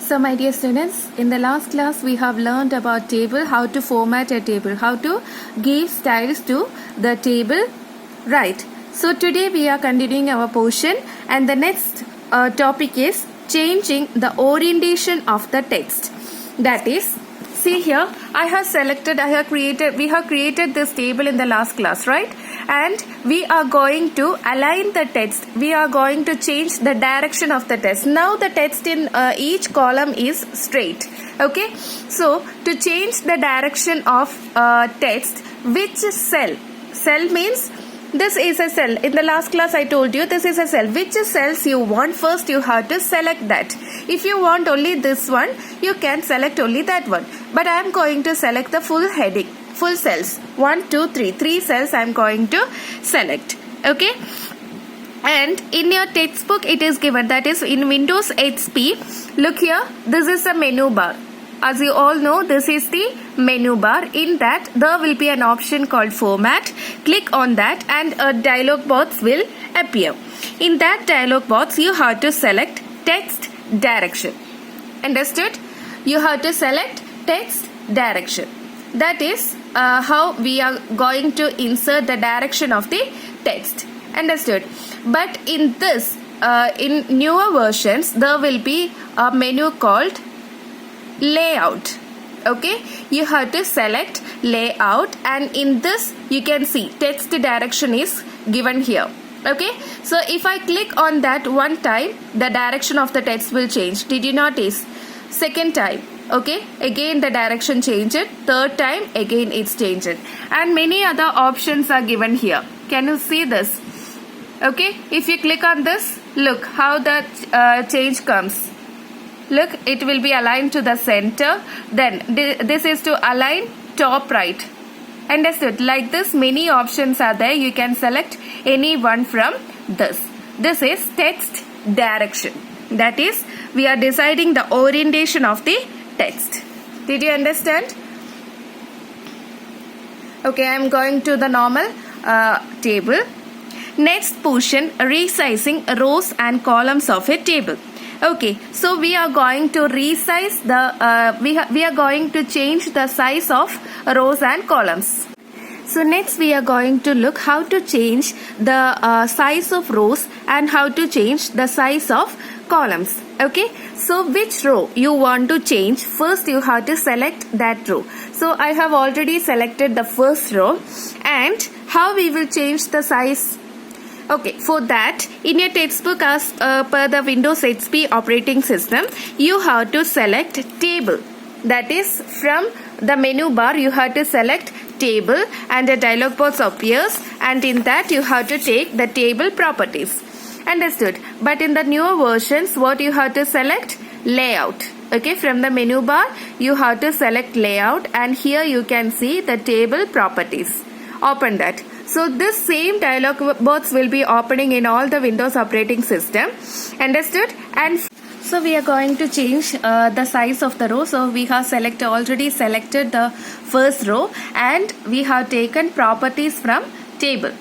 So my dear students, in the last class we have learned about table, how to format a table, how to give styles to the table, right? So today we are continuing our portion and the next topic is changing the orientation of the text. That is, see here, we have created this table in the last class, right? And we are going to align the text. We are going to change the direction of the text. Now the text in each column is straight. Okay. So to change the direction of text, which cell? Cell means this is a cell. In the last class I told you this is a cell. Which cells you want, first you have to select that. If you want only this one, you can select only that one. But I am going to select the full heading, full cells. 1, 2, 3. 3 cells I am going to select. Okay. And in your textbook it is given, that is in Windows XP. Look here, this is a menu bar. As you all know, this is the menu bar. In that there will be an option called format. Click on that and a dialog box will appear. In that dialog box you have to select text direction. Understood? You have to select text direction. That is how we are going to insert the direction of the text. Understood? But in this, in newer versions, there will be a menu called layout. Okay, you have to select layout, and in this you can see text direction is given here. Okay, so if I click on that one time, the direction of the text will change. Did you notice? Second time, okay, again the direction changed. Third time, again it's changed, and many other options are given here. Can you see this? Okay, if you click on this, look how the change comes. Look, it will be aligned to the center. Then this is to align top right. Understood? Like this, many options are there. You can select any one from this. This is text direction. That is, we are deciding the orientation of the text. Did you understand? Okay, I am going to the normal table. Next portion, resizing rows and columns of a table. Okay, so we are going to resize the we are going to change the size of rows and columns. So next we are going to look how to change the size of rows and how to change the size of columns. Okay, so which row you want to change, first you have to select that row. So I have already selected the first row, and how we will change the size? Okay, for that, in your textbook as per the Windows XP operating system, you have to select table. That is, from the menu bar you have to select table, and a dialog box appears, and in that you have to take the table properties. Understood? But in the newer versions, what you have to select? Layout. Okay, from the menu bar you have to select layout, and here you can see the table properties. Open that. So this same dialog box will be opening in all the Windows operating system. Understood? And so we are going to change the size of the row. So we have already selected the first row, and we have taken properties from table.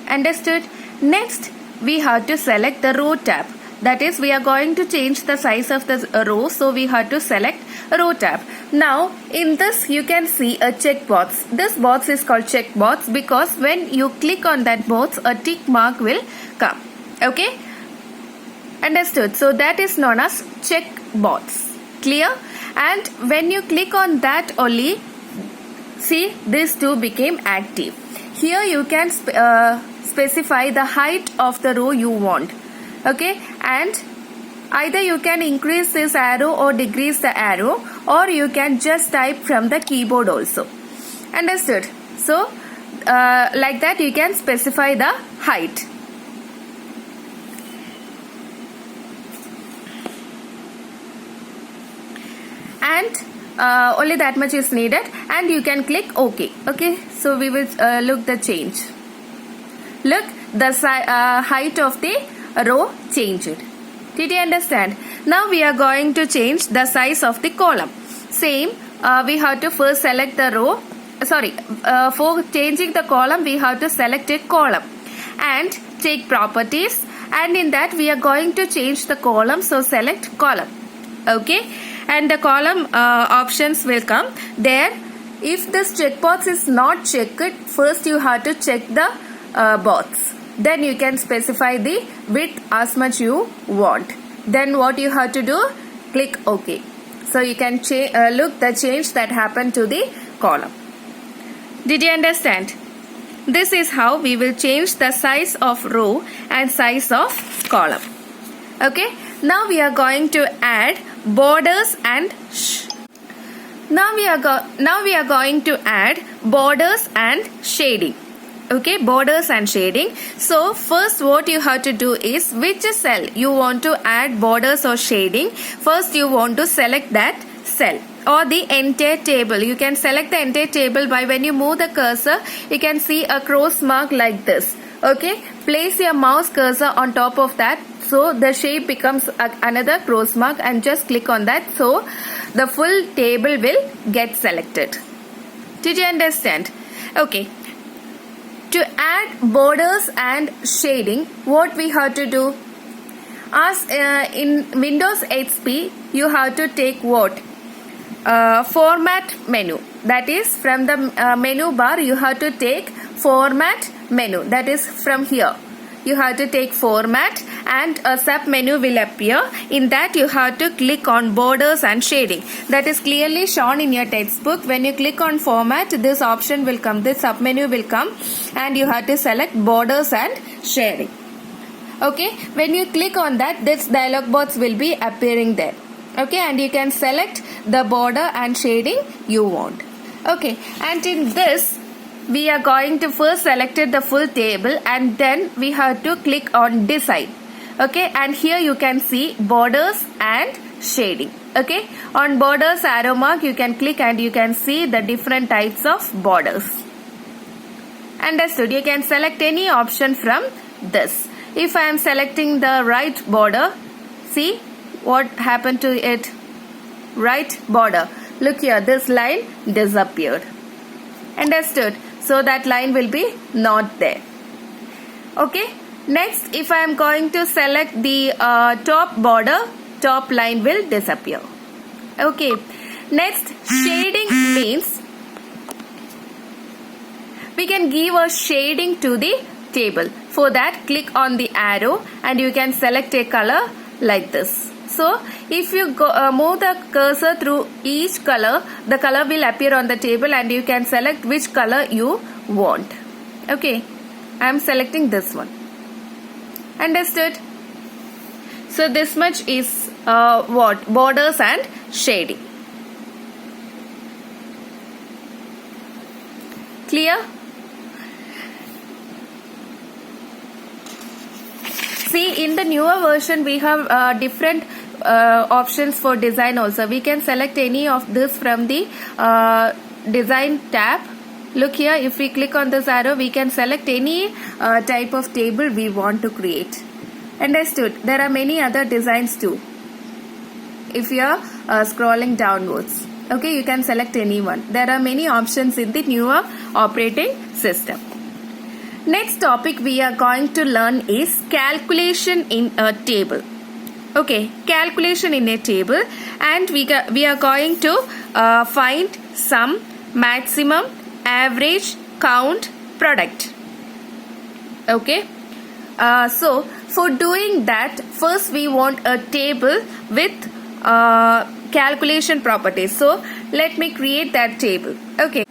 Understood? Next, we have to select the row tab. That is, we are going to change the size of the row, so we have to select row tab. Now, in this you can see a check box. This box is called check box because when you click on that box, a tick mark will come. Okay? Understood? So that is known as check box. Clear? And when you click on that only, see, these two became active. Here you can specify the height of the row you want. Okay, and either you can increase this arrow or decrease the arrow, or you can just type from the keyboard also. Understood? So like that you can specify the height. And only that much is needed, and you can click OK. Okay, so we will look the change. Look, the height of the row changed. Did you understand? Now we are going to change the size of the column. Same, we have to first select the row. For changing the column we have to select a column and take properties, and in that we are going to change the column, so select column. Okay, and the column options will come there. If this checkbox is not checked, first you have to check the box. Then you can specify the width as much you want. Then what you have to do? Click OK. So you can look the change that happened to the column. Did you understand? This is how we will change the size of row and size of column. Okay. Now we are going to add borders and now we are going to add borders and shading. Okay, borders and shading. So first what you have to do is which cell you want to add borders or shading. First you want to select that cell or the entire table. You can select the entire table by when you move the cursor, you can see a cross mark like this. Okay, place your mouse cursor on top of that. So the shape becomes another cross mark and just click on that. So the full table will get selected. Did you understand? Okay. To add borders and shading, what we have to do? As in Windows XP, you have to take what? Format menu. That is from the menu bar, you have to take format menu. That is from here. You have to take format and a sub menu will appear. In that you have to click on borders and shading. That is clearly shown in your textbook. When you click on format, this option will come, this sub menu will come and you have to select borders and shading. Okay, when you click on that, this dialog box will be appearing there. Okay, and you can select the border and shading you want. Okay, and in this we are going to first select the full table and then we have to click on decide. Okay, and here you can see borders and shading. Okay, on borders arrow mark you can click and you can see the different types of borders. Understood? You can select any option from this. If I am selecting the right border, see what happened to it? Right border. Look here, this line disappeared. Understood? So that line will be not there. Okay. Next, if I am going to select the top border, top line will disappear. Okay. Next, shading means we can give a shading to the table. For that, click on the arrow and you can select a color like this. So, if you move the cursor through each color, the color will appear on the table and you can select which color you want. Okay, I am selecting this one. Understood? So, this much is what? Borders and shading. Clear? See, in the newer version, we have different options for design also. We can select any of this from the design tab. Look here, if we click on this arrow, we can select any type of table we want to create. Understood? There are many other designs too. If you are scrolling downwards, okay, you can select any one. There are many options in the newer operating system. Next topic we are going to learn is calculation in a table. Okay, calculation in a table, and we are going to find sum, maximum, average, count, product. Okay, so for doing that, first we want a table with calculation properties. So let me create that table. Okay.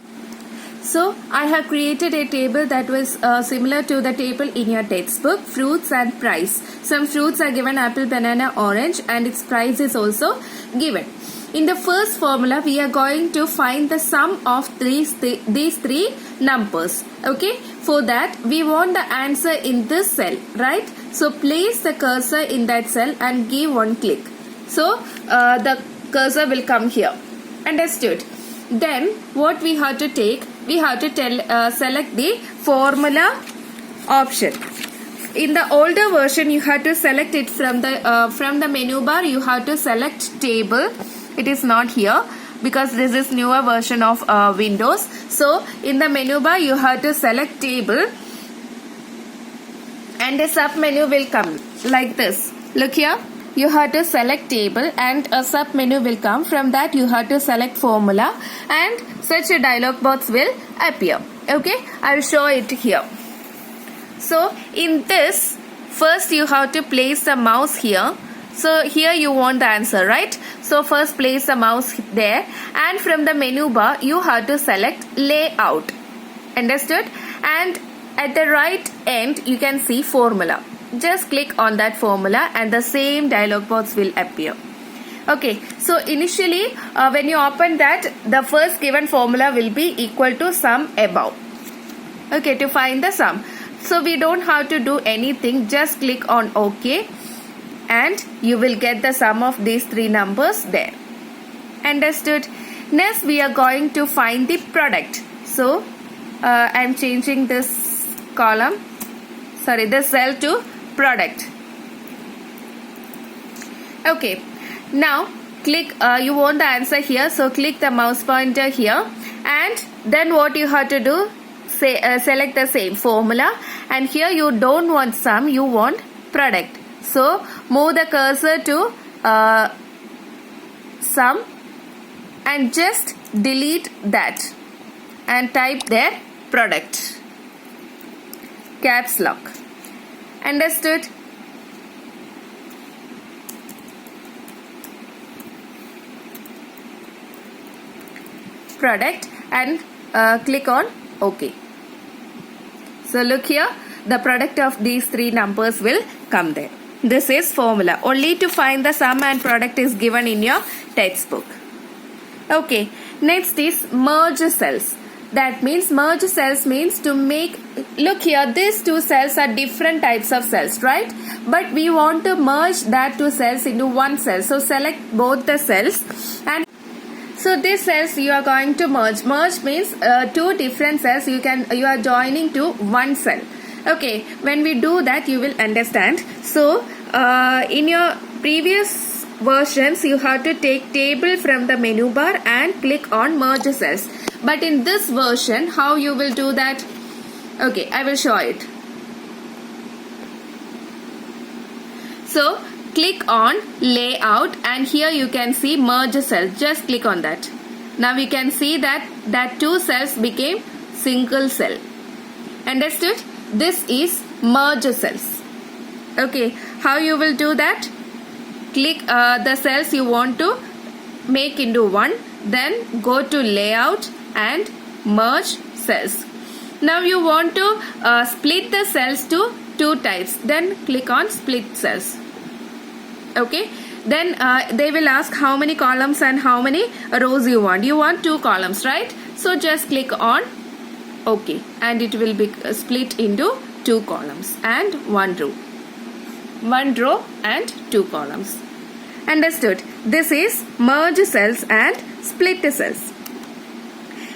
So, I have created a table that was similar to the table in your textbook, fruits and price. Some fruits are given apple, banana, orange, and its price is also given. In the first formula, we are going to find the sum of these three numbers. Okay, for that, we want the answer in this cell, right? So, place the cursor in that cell and give one click. So, the cursor will come here. Understood? Then, what we have to take? We have to select the formula option. In the older version, you have to select it from the menu bar. You have to select table. It is not here because this is newer version of Windows. So in the menu bar, you have to select table, and a sub menu will come like this. Look here. you have to select table and a sub menu will come. From that you have to select formula and such a dialog box will appear. Okay, I will show it here. So in this, first you have to place the mouse here. So here you want the answer, right? So first place the mouse there, and from the menu bar you have to select layout. Understood? And at the right end you can see formula. Just click on that formula and the same dialog box will appear. Okay, so initially when you open that, the first given formula will be equal to sum above. Okay, to find the sum. So we don't have to do anything, just click on OK and you will get the sum of these three numbers there. Understood? Next we are going to find the product. So I am changing this this cell to product. Okay, now click, you want the answer here, so click the mouse pointer here and then what you have to do, select the same formula, and here you don't want sum, you want product. So move the cursor to sum and just delete that and type there product, caps lock. Understood? Product and click on OK. So look here, the product of these three numbers will come there. This is formula. Only to find the sum and product is given in your textbook. Okay, next is merge cells. That means merge cells means to make, look here, these two cells are different types of cells, right? But we want to merge that two cells into one cell. So select both the cells and so these cells you are going to merge. Merge means two different cells you are joining to one cell. Okay, when we do that you will understand. So in your previous versions you have to take table from the menu bar and click on merge cells. But in this version, how you will do that? Okay, I will show it. So click on layout and here you can see merge cells. Just click on that. Now we can see that two cells became single cell. Understood? This is merge cells. Okay, how you will do that? Click the cells you want to make into one, then go to layout and merge cells. Now you want to split the cells to two types, then click on split cells. Okay, then they will ask how many columns and how many rows you want. You want two columns, right? So just click on OK and it will be split into two columns and one row. One row and two columns. Understood? This is merge cells and split cells.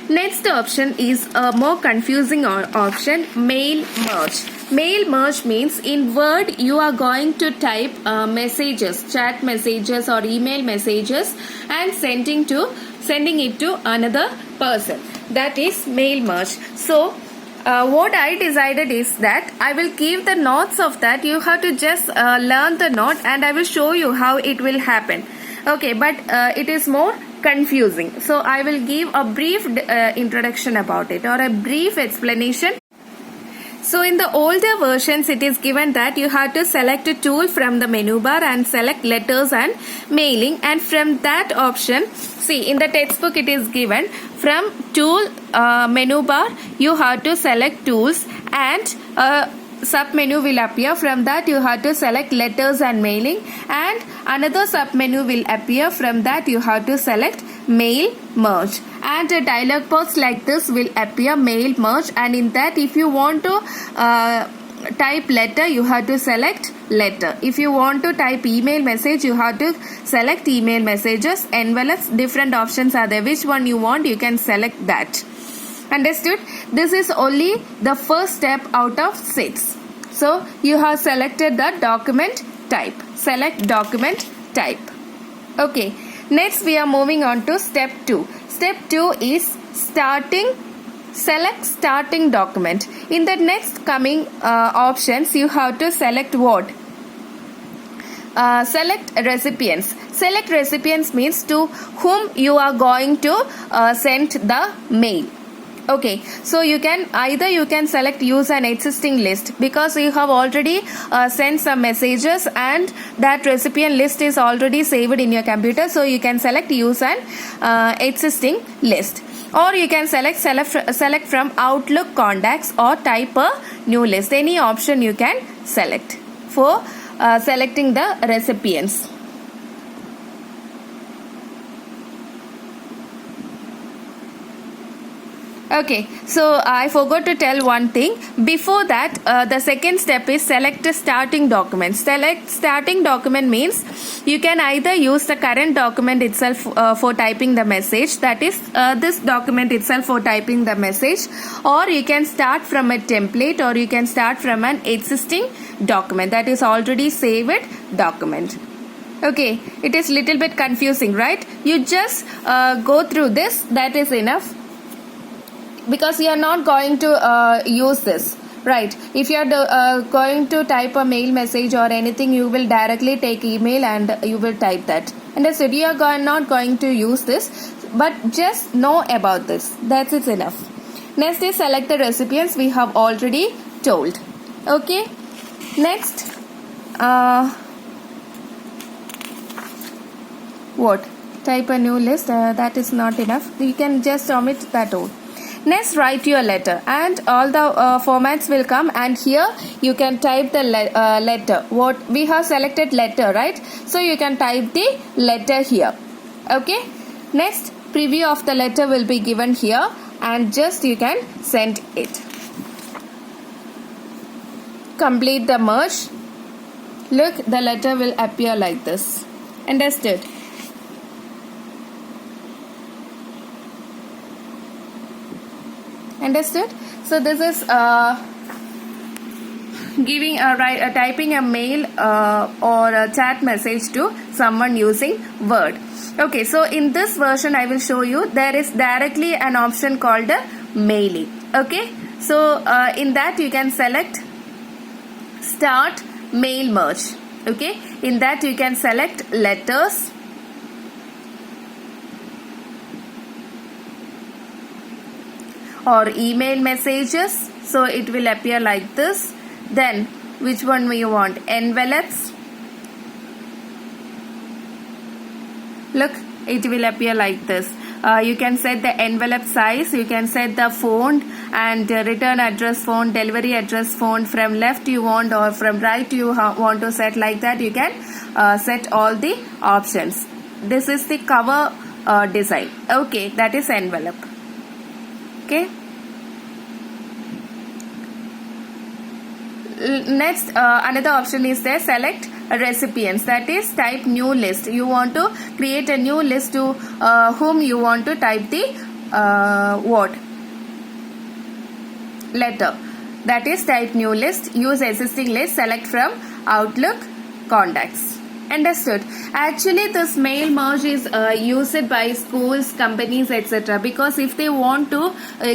Next option is a more confusing option, mail merge. Mail merge means in Word you are going to type messages, chat messages or email messages and sending it to another person. That is mail merge. So what I decided is that I will give the notes of that. You have to just learn the note and I will show you how it will happen. Okay, but it is more confusing. So I will give a brief introduction about it or a brief explanation. So in the older versions it is given that you have to select a tool from the menu bar and select letters and mailing, and from that option, see in the textbook it is given from tool menu bar you have to select tools and sub menu will appear. From that you have to select letters and mailing, and another sub menu will appear. From that you have to select mail merge, and a dialog box like this will appear, mail merge, and in that if you want to type letter you have to select letter. If you want to type email message you have to select email messages. Envelopes, different options are there. Which one you want you can select that. Understood? This is only the first step out of 6. So you have selected the document type. Select document type. Okay. Next we are moving on to step 2. Step 2 is select starting document. In the next coming options you have to select what? select recipients. Select recipients means to whom you are going to send the mail. Okay, so you can select use an existing list because you have already sent some messages and that recipient list is already saved in your computer, so you can select use an existing list, or you can select from Outlook contacts or type a new list. Any option you can select for selecting the recipients. Okay, so I forgot to tell one thing. Before that, the second step is select a starting document. Select starting document means you can either use the current document itself for typing the message, that is this document itself for typing the message, or you can start from a template, or you can start from an existing document that is already saved document. Okay, it is little bit confusing, right? You just go through this, that is enough, because you are not going to use this, right? If you are going to type a mail message or anything, you will directly take email and you will type that. Understood? You are not going to use this, but just know about this. That's it enough. Next is select the recipients. We have already told. Okay. Next, what? Type a new list. That is not enough. You can just omit that all. Next, write your letter, and all the formats will come, and here you can type the letter. What we have selected letter, right? So you can type the letter here. Okay. Next, preview of the letter will be given here, and just you can send it. Complete the merge. Look, the letter will appear like this. Understood? Understood? So this is typing a mail or a chat message to someone using Word. Okay, so in this version I will show you there is directly an option called mailing. Okay, so in that you can select start mail merge. Okay, in that you can select letters, or email messages, so it will appear like this. Then which one you want? Envelopes. Look, it will appear like this. You can set the envelope size, you can set the font and return address font, delivery address font, from left you want or from right you want to set like that. You can set all the options. This is the cover design. Okay, that is envelope. Okay. Next, another option is there, select recipients, that is type new list. You want to create a new list to whom you want to type the letter, that is type new list. Use existing list, select from Outlook contacts. Understood? Actually, this mail merge is used by schools, companies, etc. because if they want to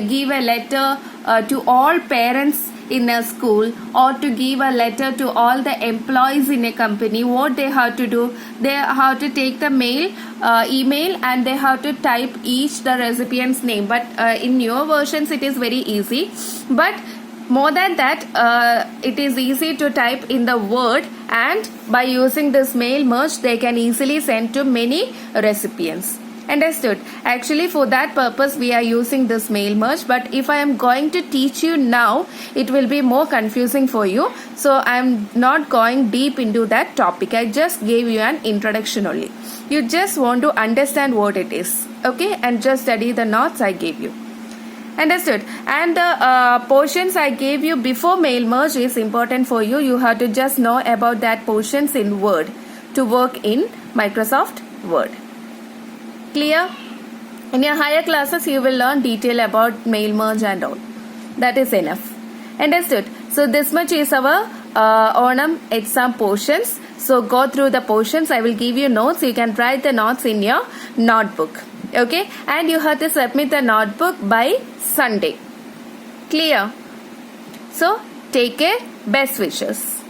give a letter to all parents in a school, or to give a letter to all the employees in a company, what they have to do, they have to take the email and they have to type each the recipient's name. But in newer versions it is very easy, but more than that, it is easy to type in the Word, and by using this mail merge they can easily send to many recipients. Understood? Actually, for that purpose we are using this mail merge, but if I am going to teach you now, it will be more confusing for you, so I am not going deep into that topic. I just gave you an introduction only. You just want to understand what it is, okay, and just study the notes I gave you. Understood? And the portions I gave you before mail merge is important for you. You have to just know about that portions in Word to work in Microsoft Word. Clear? In your higher classes you will learn detail about mail merge and all. That is enough. Understood? So this much is our Onam exam portions. So go through the portions. I will give you notes. You can write the notes in your notebook. Okay? And you have to submit the notebook by Sunday. Clear? So take care. Best wishes.